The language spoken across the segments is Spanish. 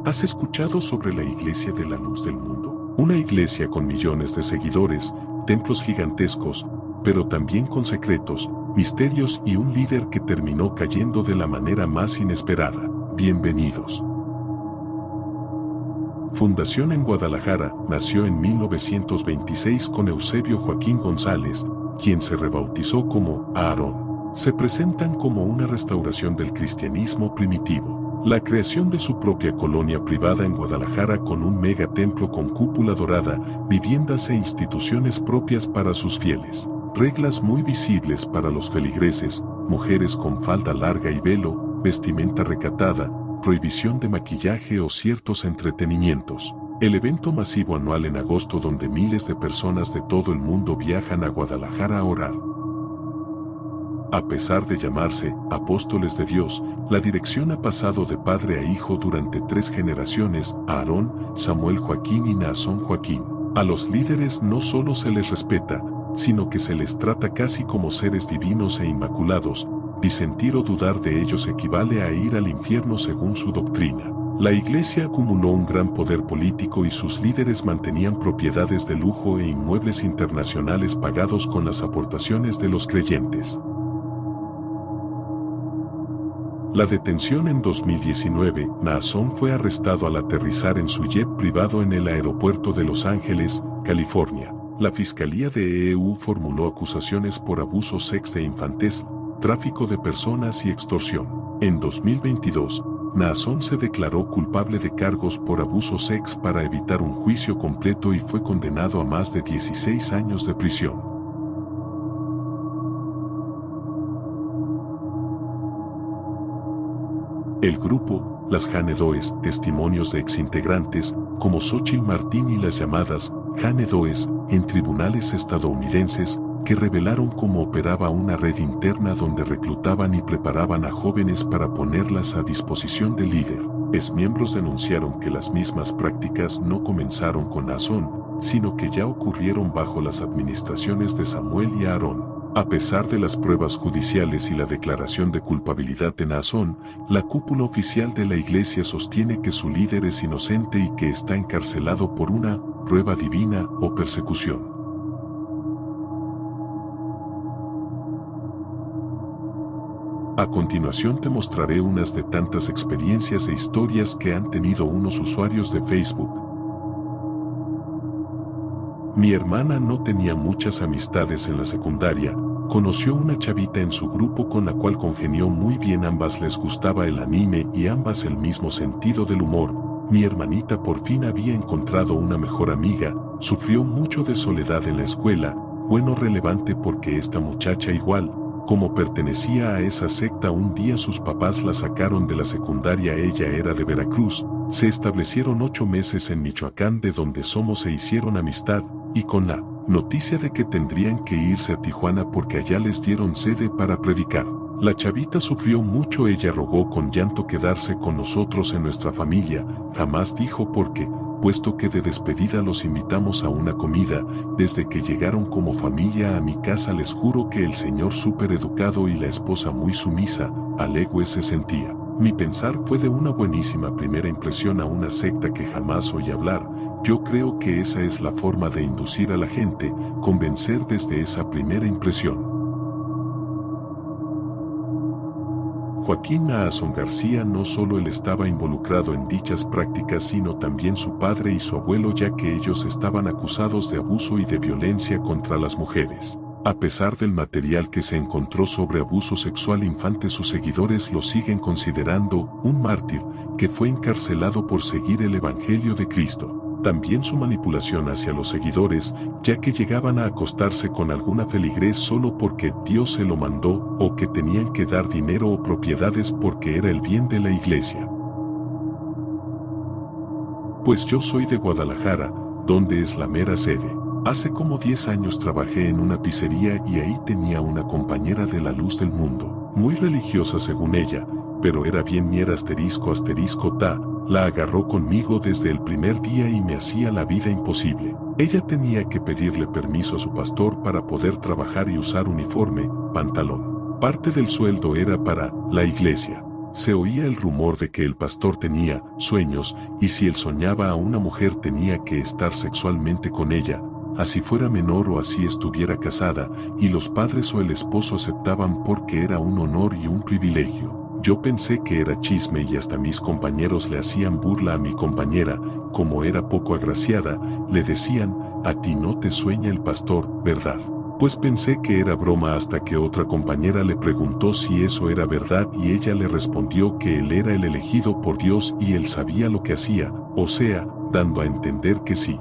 ¿Has escuchado sobre la Iglesia de la Luz del Mundo? Una iglesia con millones de seguidores, templos gigantescos, pero también con secretos, misterios y un líder que terminó cayendo de la manera más inesperada. Bienvenidos. Fundación en Guadalajara, nació en 1926 con Eusebio Joaquín González, quien se rebautizó como Aarón. Se presentan como una restauración del cristianismo primitivo. La creación de su propia colonia privada en Guadalajara con un megatemplo con cúpula dorada, viviendas e instituciones propias para sus fieles. Reglas muy visibles para los feligreses, mujeres con falda larga y velo, vestimenta recatada, prohibición de maquillaje o ciertos entretenimientos. El evento masivo anual en agosto donde miles de personas de todo el mundo viajan a Guadalajara a orar. A pesar de llamarse Apóstoles de Dios, la dirección ha pasado de padre a hijo durante 3 generaciones, Aarón, Samuel Joaquín y Naasón Joaquín. A los líderes no solo se les respeta, sino que se les trata casi como seres divinos e inmaculados. Disentir o dudar de ellos equivale a ir al infierno según su doctrina. La iglesia acumuló un gran poder político y sus líderes mantenían propiedades de lujo e inmuebles internacionales pagados con las aportaciones de los creyentes. La detención en 2019, Naasón fue arrestado al aterrizar en su jet privado en el aeropuerto de Los Ángeles, California. La Fiscalía de EU formuló acusaciones por abuso sexual de infantes, tráfico de personas y extorsión. En 2022, Naasón se declaró culpable de cargos por abuso sexual para evitar un juicio completo y fue condenado a más de 16 años de prisión. El grupo, las Janedoes, testimonios de exintegrantes, como Xóchitl Martín y las llamadas Janedoes, en tribunales estadounidenses, que revelaron cómo operaba una red interna donde reclutaban y preparaban a jóvenes para ponerlas a disposición del líder. Miembros denunciaron que las mismas prácticas no comenzaron con Naasón, sino que ya ocurrieron bajo las administraciones de Samuel y Aarón. A pesar de las pruebas judiciales y la declaración de culpabilidad de Naasón, la cúpula oficial de la iglesia sostiene que su líder es inocente y que está encarcelado por una prueba divina o persecución. A continuación te mostraré unas de tantas experiencias e historias que han tenido unos usuarios de Facebook. Mi hermana no tenía muchas amistades en la secundaria, conoció una chavita en su grupo con la cual congenió muy bien, ambas les gustaba el anime y ambas el mismo sentido del humor. Mi hermanita por fin había encontrado una mejor amiga, sufrió mucho de soledad en la escuela, bueno relevante porque esta muchacha igual, como pertenecía a esa secta un día sus papás la sacaron de la secundaria, ella era de Veracruz, se establecieron 8 meses en Michoacán de donde somos e hicieron amistad, y con la noticia de que tendrían que irse a Tijuana porque allá les dieron sede para predicar. La chavita sufrió mucho, ella rogó con llanto quedarse con nosotros en nuestra familia, jamás dijo por qué, puesto que de despedida los invitamos a una comida, desde que llegaron como familia a mi casa les juro que el señor súper educado y la esposa muy sumisa, alegre se sentía. Mi pensar fue de una buenísima primera impresión a una secta que jamás oí hablar. Yo creo que esa es la forma de inducir a la gente, convencer desde esa primera impresión. Joaquín Naasón García no solo él estaba involucrado en dichas prácticas sino también su padre y su abuelo, ya que ellos estaban acusados de abuso y de violencia contra las mujeres. A pesar del material que se encontró sobre abuso sexual infante, sus seguidores lo siguen considerando un mártir que fue encarcelado por seguir el Evangelio de Cristo. También su manipulación hacia los seguidores, ya que llegaban a acostarse con alguna feligrés solo porque Dios se lo mandó, o que tenían que dar dinero o propiedades porque era el bien de la iglesia. Pues yo soy de Guadalajara, donde es la mera sede. Hace como 10 años trabajé en una pizzería y ahí tenía una compañera de la luz del mundo, muy religiosa según ella, pero era bien miera *** ta, la agarró conmigo desde el primer día y me hacía la vida imposible. Ella tenía que pedirle permiso a su pastor para poder trabajar y usar uniforme, pantalón. Parte del sueldo era para la iglesia. Se oía el rumor de que el pastor tenía sueños y si él soñaba a una mujer tenía que estar sexualmente con ella, así fuera menor o así estuviera casada, y los padres o el esposo aceptaban porque era un honor y un privilegio. Yo pensé que era chisme y hasta mis compañeros le hacían burla a mi compañera, como era poco agraciada, le decían, a ti no te sueña el pastor, ¿verdad? Pues pensé que era broma hasta que otra compañera le preguntó si eso era verdad y ella le respondió que él era el elegido por Dios y él sabía lo que hacía, o sea, dando a entender que sí.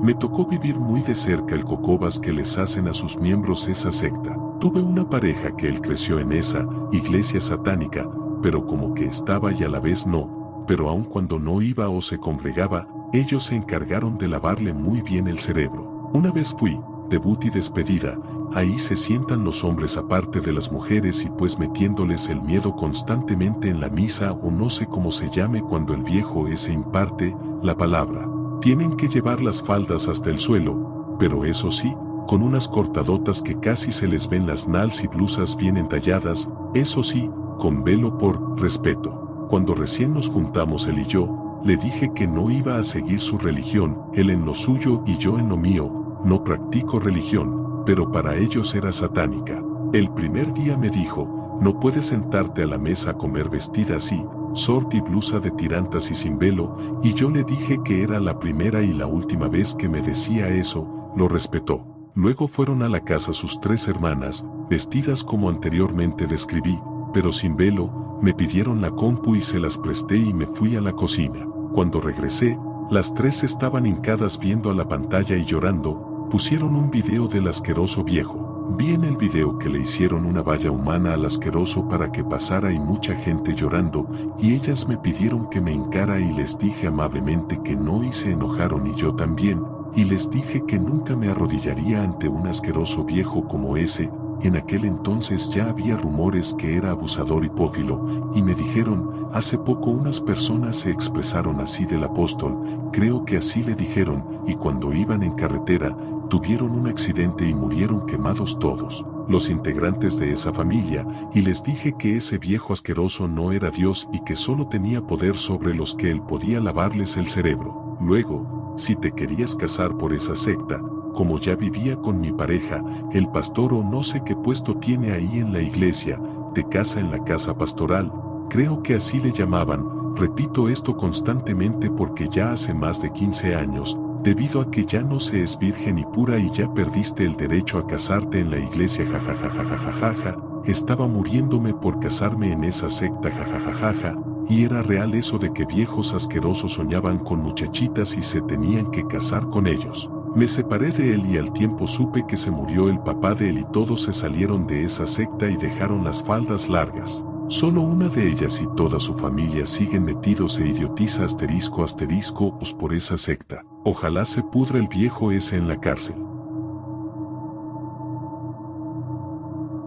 Me tocó vivir muy de cerca el cocobas que les hacen a sus miembros esa secta. Tuve una pareja que él creció en esa iglesia satánica, pero como que estaba y a la vez no, pero aun cuando no iba o se congregaba, ellos se encargaron de lavarle muy bien el cerebro. Una vez fui, debut y despedida, ahí se sientan los hombres aparte de las mujeres y pues metiéndoles el miedo constantemente en la misa o no sé cómo se llame cuando el viejo ese imparte la palabra. Tienen que llevar las faldas hasta el suelo, pero eso sí, con unas cortadotas que casi se les ven las nalgas y blusas bien entalladas, eso sí, con velo por respeto. Cuando recién nos juntamos él y yo, le dije que no iba a seguir su religión, él en lo suyo y yo en lo mío, no practico religión, pero para ellos era satánica. El primer día me dijo, no puedes sentarte a la mesa a comer vestida así, short y blusa de tirantas y sin velo, y yo le dije que era la primera y la última vez que me decía eso, lo respetó. Luego fueron a la casa sus 3 hermanas, vestidas como anteriormente describí, pero sin velo, me pidieron la compu y se las presté y me fui a la cocina. Cuando regresé, las 3 estaban hincadas viendo a la pantalla y llorando, pusieron un video del asqueroso viejo. Vi en el video que le hicieron una valla humana al asqueroso para que pasara y mucha gente llorando, y ellas me pidieron que me hincara y les dije amablemente que no y se enojaron y yo también, y les dije que nunca me arrodillaría ante un asqueroso viejo como ese. En aquel entonces ya había rumores que era abusador y pófilo, y me dijeron, hace poco unas personas se expresaron así del apóstol, creo que así le dijeron, y cuando iban en carretera, tuvieron un accidente y murieron quemados todos, los integrantes de esa familia, y les dije que ese viejo asqueroso no era Dios y que solo tenía poder sobre los que él podía lavarles el cerebro. Luego, si te querías casar por esa secta, como ya vivía con mi pareja, el pastor o no sé qué puesto tiene ahí en la iglesia, te casa en la casa pastoral, creo que así le llamaban, repito esto constantemente porque ya hace más de 15 años, debido a que ya no se es virgen y pura y ya perdiste el derecho a casarte en la iglesia jajajajajajaja, estaba muriéndome por casarme en esa secta jajajajaja, y era real eso de que viejos asquerosos soñaban con muchachitas y se tenían que casar con ellos. Me separé de él y al tiempo supe que se murió el papá de él y todos se salieron de esa secta y dejaron las faldas largas. Solo una de ellas y toda su familia siguen metidos e idiotiza asterisco por esa secta. Ojalá se pudra el viejo ese en la cárcel.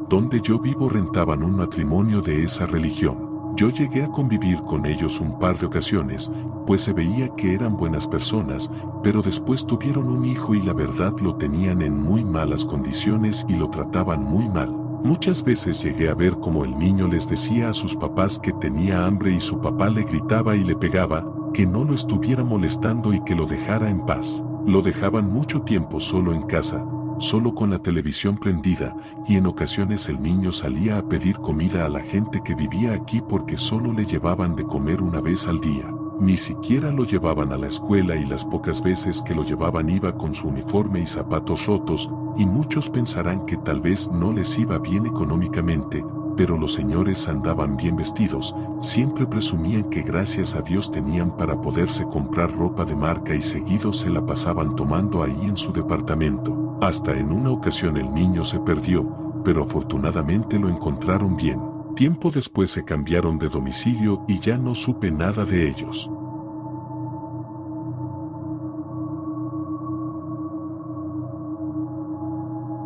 Donde yo vivo rentaban un matrimonio de esa religión. Yo llegué a convivir con ellos un par de ocasiones, pues se veía que eran buenas personas, pero después tuvieron un hijo y la verdad lo tenían en muy malas condiciones y lo trataban muy mal. Muchas veces llegué a ver cómo el niño les decía a sus papás que tenía hambre y su papá le gritaba y le pegaba, que no lo estuviera molestando y que lo dejara en paz. Lo dejaban mucho tiempo solo en casa, solo con la televisión prendida, y en ocasiones el niño salía a pedir comida a la gente que vivía aquí porque solo le llevaban de comer una vez al día. Ni siquiera lo llevaban a la escuela y las pocas veces que lo llevaban iba con su uniforme y zapatos rotos, y muchos pensarán que tal vez no les iba bien económicamente, pero los señores andaban bien vestidos, siempre presumían que gracias a Dios tenían para poderse comprar ropa de marca y seguido se la pasaban tomando ahí en su departamento. Hasta en una ocasión el niño se perdió, pero afortunadamente lo encontraron bien. Tiempo después se cambiaron de domicilio y ya no supe nada de ellos.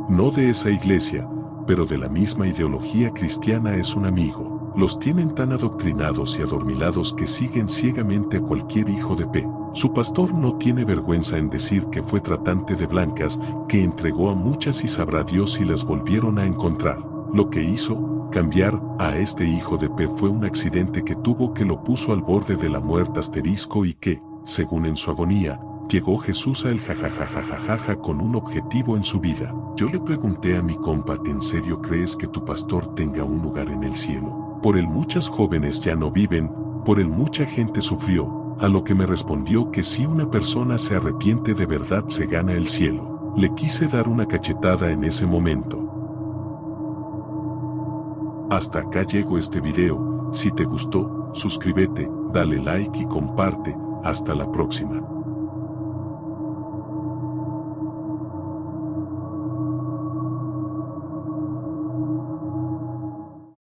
No de esa iglesia, pero de la misma ideología cristiana es un amigo. Los tienen tan adoctrinados y adormilados que siguen ciegamente a cualquier hijo de P. Su pastor no tiene vergüenza en decir que fue tratante de blancas, que entregó a muchas y sabrá Dios si las volvieron a encontrar. Lo que hizo cambiar a este hijo de P fue un accidente que tuvo que lo puso al borde de la muerte y que, según en su agonía, llegó Jesús a él jajajajajaja con un objetivo en su vida. Yo le pregunté a mi compa, ¿en serio crees que tu pastor tenga un lugar en el cielo? Por él muchas jóvenes ya no viven, por él mucha gente sufrió. A lo que me respondió que si una persona se arrepiente de verdad se gana el cielo. Le quise dar una cachetada en ese momento. Hasta acá llegó este video. Si te gustó, suscríbete, dale like y comparte. Hasta la próxima.